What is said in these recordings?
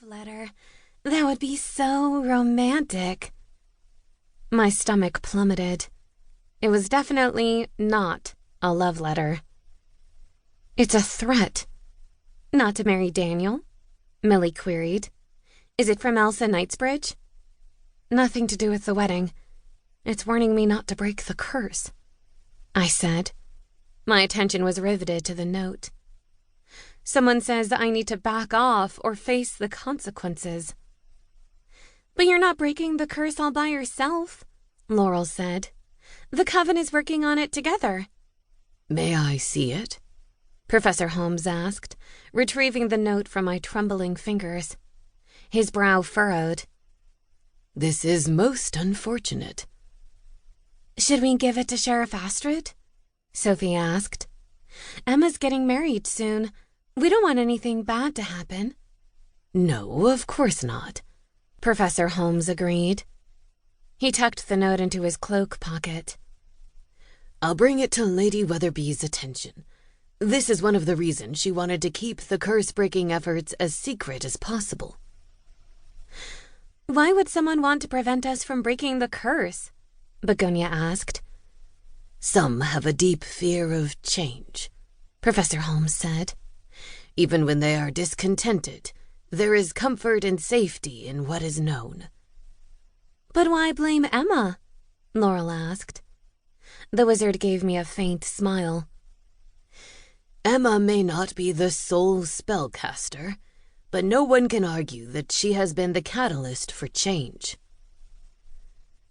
letter. That would be so romantic. My stomach plummeted. It was definitely not a love letter. It's a threat. Not to marry Daniel? Millie queried. Is it from Elsa Knightsbridge? Nothing to do with the wedding. It's warning me not to break the curse, I said. My attention was riveted to the note. Someone says I need to back off or face the consequences. But you're not breaking the curse all by yourself, Laurel said. The coven is working on it together. May I see it? Professor Holmes asked, retrieving the note from my trembling fingers. His brow furrowed. This is most unfortunate. Should we give it to Sheriff Astrid? Sophie asked. Emma's getting married soon. We don't want anything bad to happen. No, of course not, Professor Holmes agreed. He tucked the note into his cloak pocket. I'll bring it to Lady Weatherby's attention. This is one of the reasons she wanted to keep the curse-breaking efforts as secret as possible. Why would someone want to prevent us from breaking the curse? Begonia asked. Some have a deep fear of change, Professor Holmes said. Even when they are discontented, there is comfort and safety in what is known. But why blame Emma? Laurel asked. The wizard gave me a faint smile. Emma may not be the sole spellcaster, but no one can argue that she has been the catalyst for change.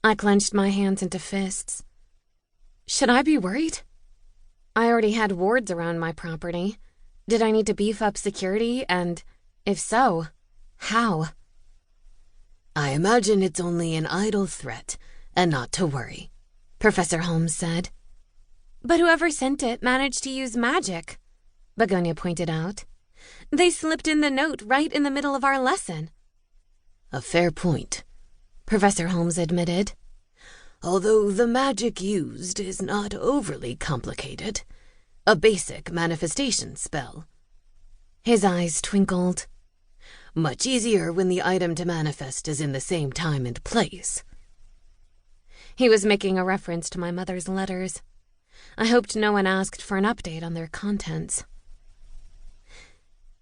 I clenched my hands into fists. Should I be worried? I already had wards around my property. Did I need to beef up security, and if so, how? I imagine it's only an idle threat, and not to worry, Professor Holmes said. But whoever sent it managed to use magic, Begonia pointed out. They slipped in the note right in the middle of our lesson. A fair point, Professor Holmes admitted. Although the magic used is not overly complicated. A basic manifestation spell. His eyes twinkled. Much easier when the item to manifest is in the same time and place. He was making a reference to my mother's letters. I hoped no one asked for an update on their contents.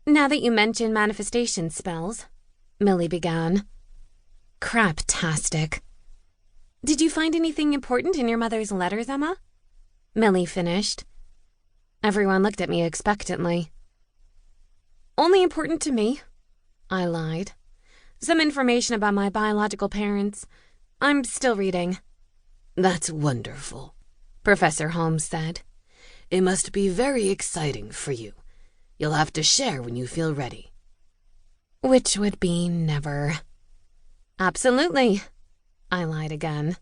Now that you mention manifestation spells, Millie began. Craptastic. Did you find anything important in your mother's letters, Emma? Millie finished. Everyone looked at me expectantly. Only important to me, I lied. Some information about my biological parents. I'm still reading. That's wonderful, Professor Holmes said. It must be very exciting for you. You'll have to share when you feel ready. Which would be never. Absolutely, I lied again.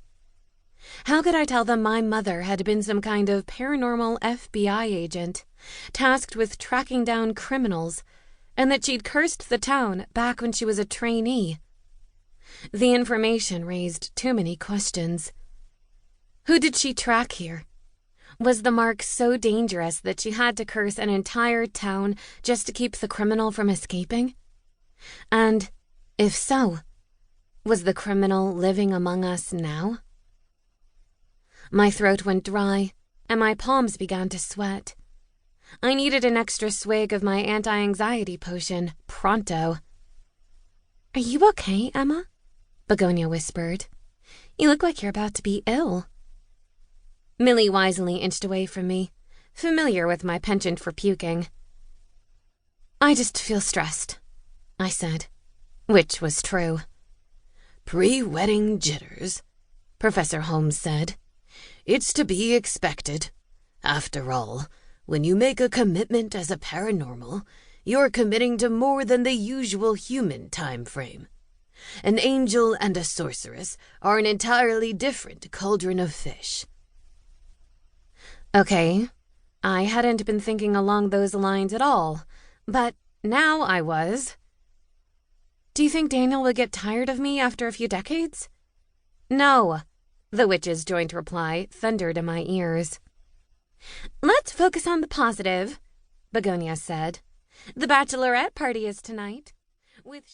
How could I tell them my mother had been some kind of paranormal FBI agent, tasked with tracking down criminals, and that she'd cursed the town back when she was a trainee? The information raised too many questions. Who did she track here? Was the mark so dangerous that she had to curse an entire town just to keep the criminal from escaping? And, if so, was the criminal living among us now? My throat went dry, and my palms began to sweat. I needed an extra swig of my anti-anxiety potion, pronto. Are you okay, Emma? Begonia whispered. You look like you're about to be ill. Millie wisely inched away from me, familiar with my penchant for puking. I just feel stressed, I said, which was true. Pre-wedding jitters, Professor Holmes said. It's to be expected. After all, when you make a commitment as a paranormal, you're committing to more than the usual human time frame. An angel and a sorceress are an entirely different cauldron of fish. Okay, I hadn't been thinking along those lines at all, but now I was. Do you think Daniel will get tired of me after a few decades? No, the witch's joint reply thundered in my ears. Let's focus on the positive, Begonia said. The bachelorette party is tonight. With